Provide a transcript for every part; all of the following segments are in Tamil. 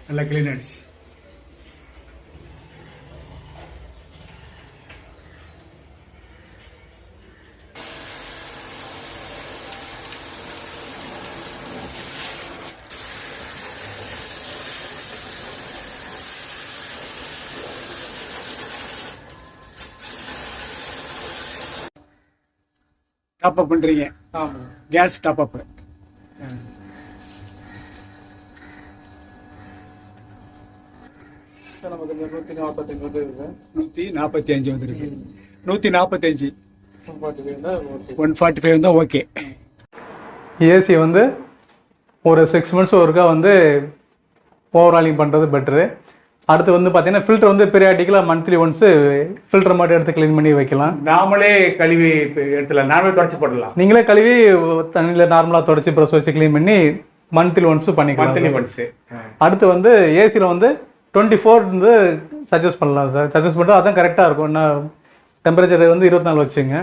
நல்லா க்ளீன் ஆயிடுச்சு. டாப் அப் பண்றீங்க? ஆமாம். Gas top up. நமக்கு 145 வந்துருக்கு சார். 145 வந்துருக்கு. 145 145 இருந்தால் ஓகே. ஏசி வந்து ஒரு 6 months ஒருக்கா வந்து ஓவராலிங் பண்ணுறது பெட்ரு. அடுத்து வந்து பார்த்தீங்கன்னா ஃபில்டர் வந்து பீரியாடிக்கலாக மந்த்லி ஒன்ஸு ஃபில்டர் மட்டும் எடுத்து க்ளீன் பண்ணி வைக்கலாம். நாமளே கழுவி எடுத்துலாம், நாமளே தொடச்சி போடலாம். நீங்களே கழுவி தண்ணியில் நார்மலாக தொடச்சி ப்ரெஸ் வச்சு க்ளீன் பண்ணி மந்த்லி ஒன்ஸு பண்ணிக்கலாம். Monthly once. அடுத்து வந்து ஏசியில் வந்து 24 வந்து சஜஸ்ட் பண்ணலாம் சார். சஜஸ்ட் பண்ணுறது அதான் கரெக்டாக இருக்கும். என்ன டெம்பரேச்சர் வந்து 24 வச்சுங்க.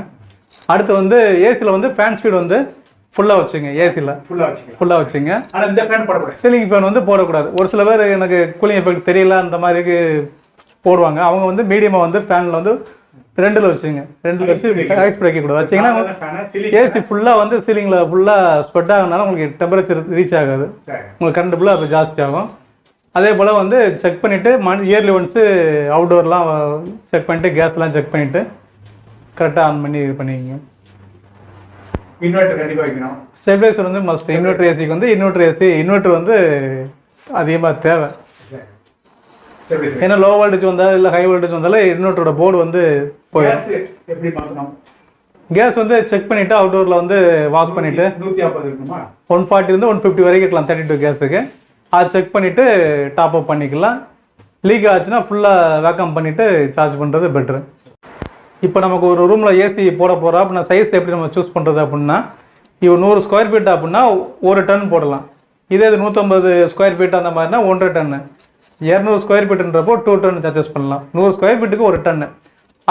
அடுத்து வந்து ஏசியில் வந்து ஃபேன் ஸ்பீட் வந்து ஃபுல்லாக வச்சுங்க. ஏசியில் ஃபுல்லாக வச்சுங்க. ஆனால் இந்த ஃபேன் போடக்கூடாது. சீலிங் ஃபேன் வந்து போடக்கூடாது. ஒரு சில பேர் எனக்கு கூலிங் எஃபெக்ட் தெரியல அந்த மாதிரிக்கு போடுவாங்க. அவங்க வந்து மீடியமாக வந்து ஃபேனில் வந்து 2ல் வச்சுங்க. 2ல் வச்சு ஐஸ் வைக்கக்கூடாது. வச்சிங்கன்னா ஏசி ஃபுல்லாக வந்து சீலிங்கில் ஃபுல்லாக ஸ்ப்ரெட் ஆகுனால உங்களுக்கு டெம்பரேச்சர் ரீச் ஆகாது. உங்களுக்கு கரண்ட் ஃபுல்லாக அது ஜாஸ்தி ஆகும். அதே போல் வந்து செக் பண்ணிவிட்டு இயர்லி ஒன்ஸு அவுட்டோர்லாம் செக் பண்ணிவிட்டு கேஸ்லாம் செக் பண்ணிவிட்டு கரெக்டாக ஆன் பண்ணி இது பண்ணிக்கங்க. இன்வெர்டர் கண்டிப்பாக வைக்கணும். ஸ்டெபிலைசர் வந்து மஸ்ட். இன்வெர்டர் ஏசிக்கு வந்து இன்வெர்டர் வந்து அதிகமாக தேவை. ஏன்னா லோ வோல்டேஜ் வந்தால் இல்லை ஹை வோல்டேஜ் வந்தாலும் இன்வெர்டரோட போர்டு வந்து போயிடும். எப்படி பார்க்கணும்? கேஸ் வந்து செக் பண்ணிவிட்டு அவுட்டோரில் வந்து வாஷ் பண்ணிவிட்டு 150 இருக்குமா? 140 இருந்து 150 வரைக்கும் இருக்கலாம் 32 கேஸுக்கு. அதை செக் பண்ணிவிட்டு டாப் அப் பண்ணிக்கலாம். லீக் ஆச்சுன்னா ஃபுல்லாக வேக்கம் பண்ணிவிட்டு சார்ஜ் பண்ணுறது பெட்ரு. இப்போ நமக்கு ஒரு ரூமில் ஏசி போட போகிறோம் அப்படின்னா சைஸ் எப்படி நம்ம சூஸ் பண்ணுறது அப்படின்னா, இப்போ 100 ஸ்கொயர் ஃபீட் அப்படின்னா 1 டன் போடலாம். இதே இது 150 ஸ்கொயர் ஃபீட் அந்த மாதிரினா 1.5 டன்னு. 200 ஸ்கொயர் ஃபீட்டுன்றப்போ 2 டன் சார்ஜஸ் பண்ணலாம். 100 ஸ்கொயர் ஃபீட்டுக்கு 1 டன்னு.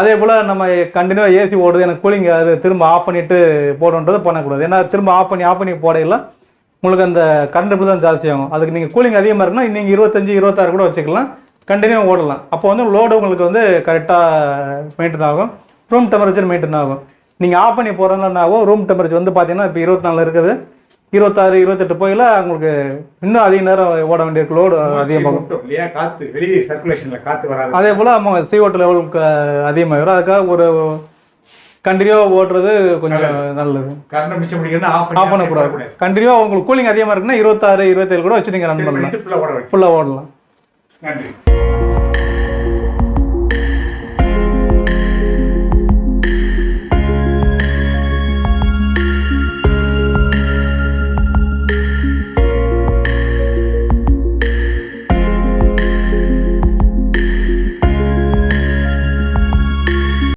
அதே போல் நம்ம கண்டினியூவாக ஏசி ஓடுது எனக்கு கூலிங் அது திரும்ப ஆஃப் பண்ணிவிட்டு போடணுன்றது பண்ணக்கூடாது. ஏன்னா திரும்ப ஆஃப் பண்ணி போடையெல்லாம் உங்களுக்கு அந்த கரண்ட் பில் தான் ஜாஸ்தி ஆகும். அதுக்கு நீங்கள் கூலிங் அதிகமாக இருக்குன்னா நீங்கள் 25, 26 கூட வச்சுக்கலாம். கண்டினியூவாக ஓடலாம். அப்போ வந்து லோடு உங்களுக்கு வந்து கரெக்டாக மெயின்டைன் ஆகும். ரூம் டெம்பரேச்சர் மெயின்டைன் ஆகும். நீங்கள் ஆஃப் பண்ணி போகிறதுனாலும் ரூம் டெம்பரேச்சர் வந்து பார்த்தீங்கன்னா இப்போ 24 இருக்குது, 26, 28 போயில உங்களுக்கு இன்னும் அதிக நேரம் ஓட வேண்டிய லோடு அதிகமாகும். காற்று வெளியே சர்க்குலேஷனில் காற்று வராது. அதே போல் நம்ம CO2 லெவலுக்கு அதிகமாகிடும். அதுக்காக ஒரு கண்டினியூவாக ஓடுறது கொஞ்சம் நல்லது. கரண்ட் மிச்சம் பிடிக்கணும்னா ஆஃப் பண்ணக்கூடாது. கண்டினியூவாக உங்களுக்கு கூலிங் அதிகமாக இருக்குன்னா 26, 27 கூட வச்சு நீங்கள் ரன் பண்ணலாம். ஃபுல்லாக ஓடலாம். நன்றி.